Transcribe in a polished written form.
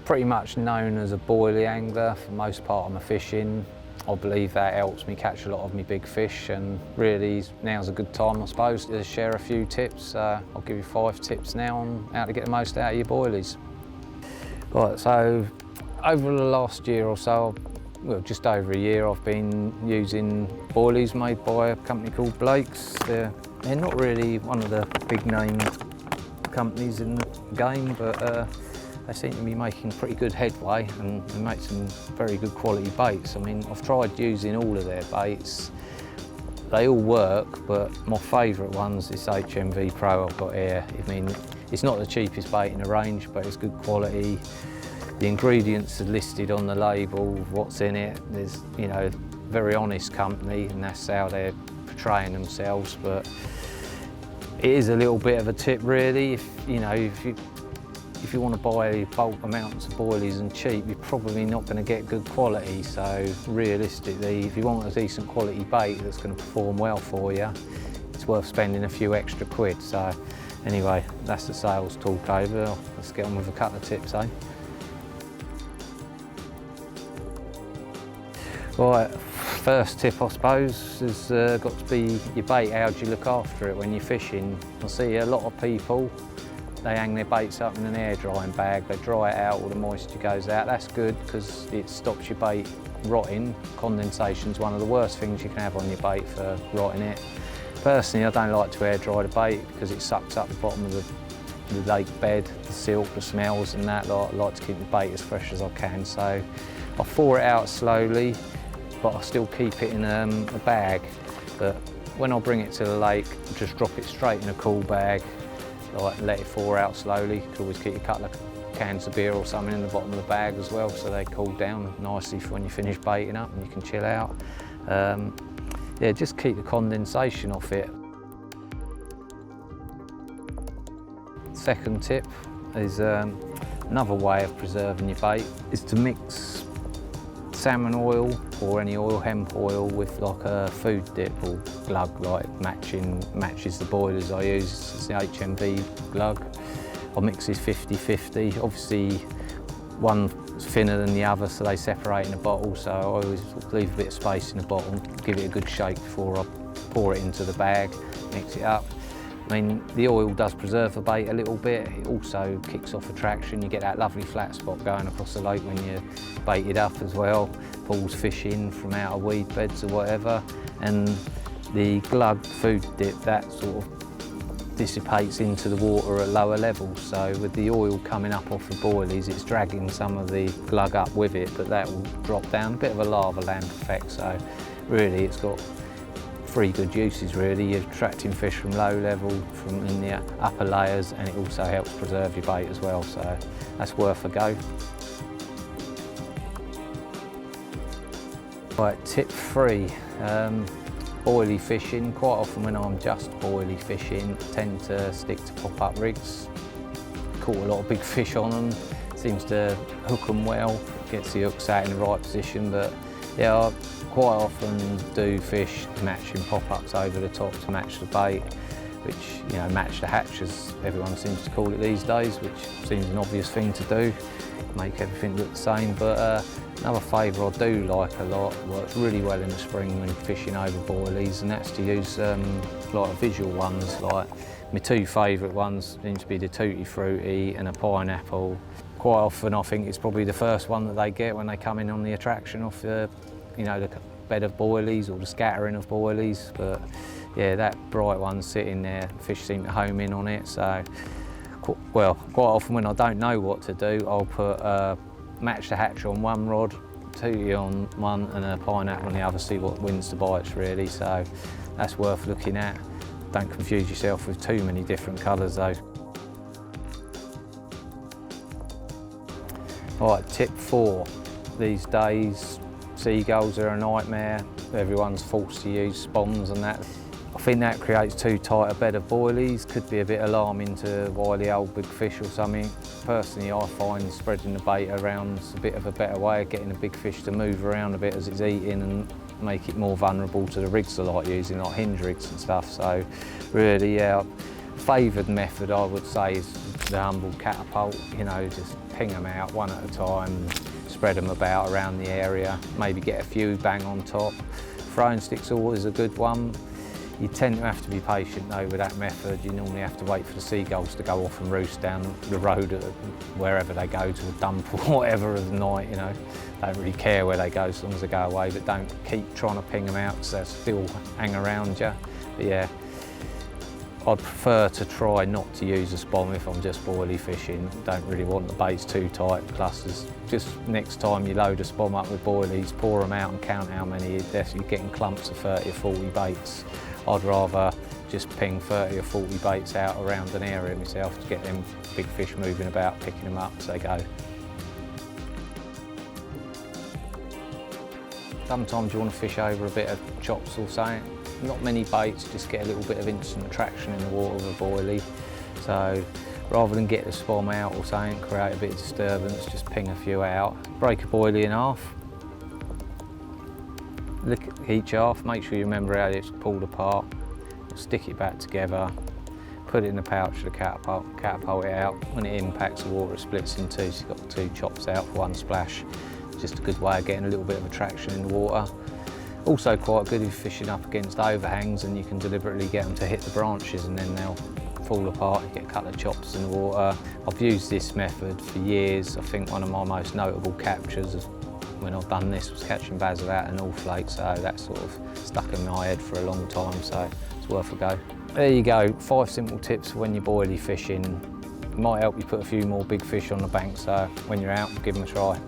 pretty much known as a boilie angler for the most part of my fishing. I believe that helps me catch a lot of my big fish, and really now's a good time, I suppose, to share a few tips. I'll give you 5 tips now on how to get the most out of your boilies. Right, so over the last year or so, well, just over a year, I've been using boilies made by a company called Blake's. They're not really one of the big name companies in the game, but they seem to be making pretty good headway, and they make some very good quality baits. I mean, I've tried using all of their baits. They all work, but my favourite one's this HMV Pro I've got here. I mean, it's not the cheapest bait in the range, but it's good quality. The ingredients are listed on the label, what's in it. There's, you know, very honest company, and that's how they're portraying themselves. But it is a little bit of a tip, really. If you want to buy bulk amounts of boilies and cheap, you're probably not going to get good quality. So realistically, if you want a decent quality bait that's going to perform well for you, it's worth spending a few extra quid. So anyway, that's the sales talk over. Let's get on with a couple of tips, eh? Right, first tip I suppose has got to be your bait. How do you look after it when you're fishing? I see a lot of people, they hang their baits up in an air drying bag, they dry it out, all the moisture goes out. That's good because it stops your bait rotting. Condensation's one of the worst things you can have on your bait for rotting it. Personally, I don't like to air dry the bait because it sucks up the bottom of the lake bed, the silt, the smells and that. I like to keep the bait as fresh as I can, so I thaw it out slowly, but I still keep it in a bag. But when I bring it to the lake, just drop it straight in a cool bag, like let it thaw out slowly. You could always keep a couple of cans of beer or something in the bottom of the bag as well, so they cool down nicely for when you finish baiting up and you can chill out. Yeah, just keep the condensation off it. Second tip is another way of preserving your bait is to mix salmon oil or any oil, hemp oil, with like a food dip or glug, like matches the boilers I use. It's the HMV glug. I mix this 50-50. Obviously, one's thinner than the other, so they separate in a bottle. So I always leave a bit of space in the bottle, give it a good shake before I pour it into the bag, mix it up. I mean, the oil does preserve the bait a little bit. It also kicks off attraction. You get that lovely flat spot going across the lake when you're baited up as well. Pulls fish in from out of weed beds or whatever. And the glug food dip, that sort of dissipates into the water at lower levels. So with the oil coming up off the boilies, it's dragging some of the glug up with it, but that will drop down, a bit of a lava lamp effect. So really, it's got 3 good uses really. You're attracting fish from low level, from in the upper layers, and it also helps preserve your bait as well, so that's worth a go. Right, tip 3, boilie fishing. Quite often when I'm just boilie fishing, I tend to stick to pop-up rigs. Caught a lot of big fish on them, seems to hook them well, gets the hooks out in the right position, but yeah, I quite often do fish matching pop-ups over the top to match the bait, which, you know, match the hatch as everyone seems to call it these days, which seems an obvious thing to do, make everything look the same. But another favour I do like a lot, works really well in the spring when fishing over boilies, and that's to use like visual ones. Like my 2 favourite ones seem to be the Tutti Frutti and a pineapple. Quite often I think it's probably the first one that they get when they come in on the attraction off the, you know, the bed of boilies or the scattering of boilies. But yeah, that bright one sitting there, fish seem to home in on it. So, well, quite often when I don't know what to do, I'll put match the hatch on one rod, Tutti on one and a pineapple on the other, see what wins the bites really. So that's worth looking at. Don't confuse yourself with too many different colours though. Right, tip 4. These days, seagulls are a nightmare. Everyone's forced to use spoms and that. I think that creates too tight a bed of boilies. Could be a bit alarming to wily old big fish or something. Personally, I find spreading the bait around is a bit of a better way of getting a big fish to move around a bit as it's eating and make it more vulnerable to the rigs I like using, like hinge rigs and stuff. So really, yeah, favoured method I would say is the humble catapult, you know, just ping them out one at a time, spread them about around the area, maybe get a few bang on top. Throwing stick's always a good one. You tend to have to be patient though with that method. You normally have to wait for the seagulls to go off and roost down the road wherever they go, to a dump or whatever of the night, you know. Don't really care where they go as long as they go away, but don't keep trying to ping them out because they'll still hang around you. But yeah, I'd prefer to try not to use a spom if I'm just boilie fishing. Don't really want the baits too tight, clusters. Just next time you load a spom up with boilies, pour them out and count how many. You're definitely getting clumps of 30 or 40 baits. I'd rather just ping 30 or 40 baits out around an area myself to get them big fish moving about, picking them up as they go. Sometimes you want to fish over a bit of chops or something. Not many baits, just get a little bit of instant attraction in the water with a boilie. So rather than get the spom out or something, create a bit of disturbance, just ping a few out. Break a boilie in half. Look at each half, make sure you remember how it's pulled apart. Stick it back together, put it in the pouch of the catapult it out. When it impacts the water, it splits in two, so you've got two chops out for one splash. Just a good way of getting a little bit of attraction in the water. Also quite good if you're fishing up against overhangs and you can deliberately get them to hit the branches and then they'll fall apart, you get a couple of chops in the water. I've used this method for years. I think one of my most notable captures when I've done this was catching basil out in North Lake, so that sort of stuck in my head for a long time, so it's worth a go. There you go, 5 simple tips for when you're boilie fishing. Might help you put a few more big fish on the bank, so when you're out, give them a try.